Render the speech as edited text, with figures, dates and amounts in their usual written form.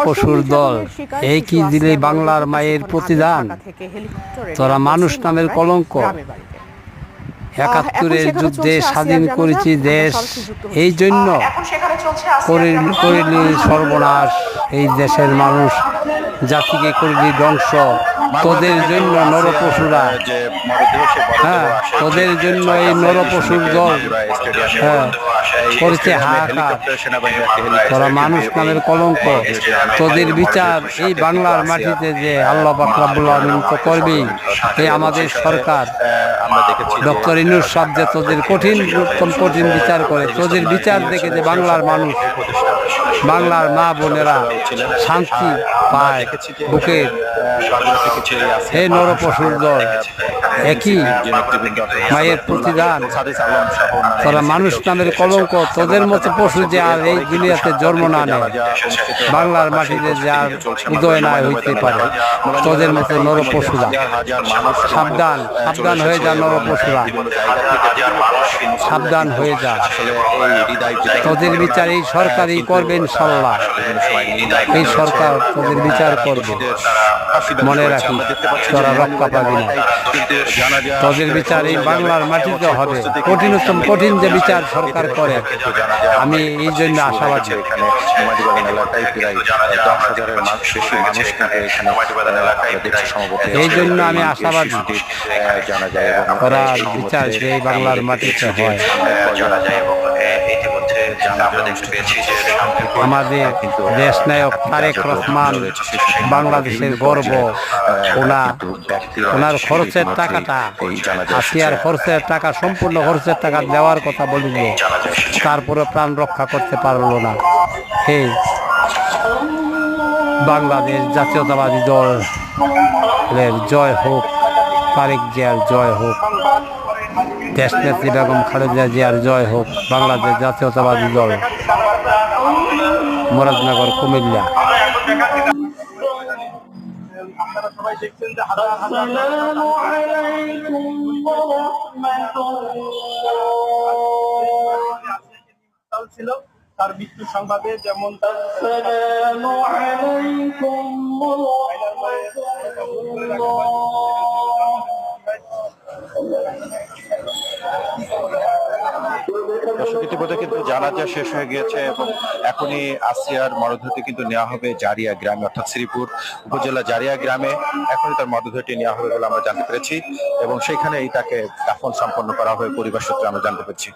পশুর দল এই কি দিলে বাংলার মায়ের প্রতিদান, তোরা মানুষ নামের কলঙ্ক। ৭১-এর যুদ্ধে স্বাধীন করেছি দেশ, এই জন্য করিলি সর্বনাশ। এই দেশের মানুষ জাতিকে করিলি ধ্বংস। তোদের জন্য নরপশুরা, হ্যাঁ, তোদের জন্য এই নরপশুর দল করেছে হাহাকার। তোরা মানুষ নামের কলঙ্ক। তোদের বিচার এই বাংলার মাটিতে যে আল্লাহ পাক রব্বুল আলামিন তো করবেই। এই আমাদের সরকার ডক্টর ইউনূস সাহেব যে তোদের কঠিন বিচার করে, তোদের বিচার দেখে যে বাংলার মানুষ, বাংলার মা বোনেরা শান্তি পায় বুকের। এই নরপশুর দল একই মায়ের প্রতিদান। তোরা মানুষ নামের কলঙ্ক। তোদের মতো পশু যে আর এই দুনিয়াতে জন্ম না নেয়, বাংলার মাটিতে যে আর উদয় না হইতে পারে, তোদের মতো নরপশুরা। সাবধান, সাবধান হয়ে যা নরপশুরা, সাবধান হয়ে যা। তোদের বিচার এই সরকারই করবে ইনশাআল্লাহ। এই সরকার তোদের বিচার করবে, মনে রাখিস, তোরা রক্ষা পাবি না। তোদের বিচার এই বাংলার মাটিতে হবে। কঠিনতম কঠিন যে বিচার সরকার করে, আমি এই জন্য আশাবাদী। এই জন্য আমি আশাবাদী ওরা বিচার যে এই বাংলার মাটিতে হয়। আমাদের দেশ নায়ক তারেক রহমান বাংলাদেশের গর্ব। ওনার খরচের টাকাটা, আসিয়ার খরচের টাকা, সম্পূর্ণ খরচের টাকা দেওয়ার কথা বলিল, তারপরে প্রাণ রক্ষা করতে পারলো না। এই বাংলাদেশ জাতীয়তাবাদী দলের জয় হোক, তারেক জিয়ার জয় হোক, দেশনেত্রী বেগম খালেদা জিয়ার জয় হোক। বাংলাদেশ জাতীয়তাবাদী দল, মুরাদনগর, কুমিল্লা। ছিল তার মৃত্যু সংবাদে, যেমন ইতিমধ্যে কিন্তু জানাজা শেষ হয়ে গিয়েছে এবং এখনই আসিয়ার মরদেহটি কিন্তু নেওয়া হবে জারিয়া গ্রামে, অর্থাৎ শ্রীপুর উপজেলা জারিয়া গ্রামে। এখনই তার মরদেহটি নেওয়া হবে বলে আমরা জানতে পেরেছি এবং সেখানেই তাকে দাফন সম্পন্ন করা হবে পরিবার সূত্রে আমরা জানতে পেরেছি।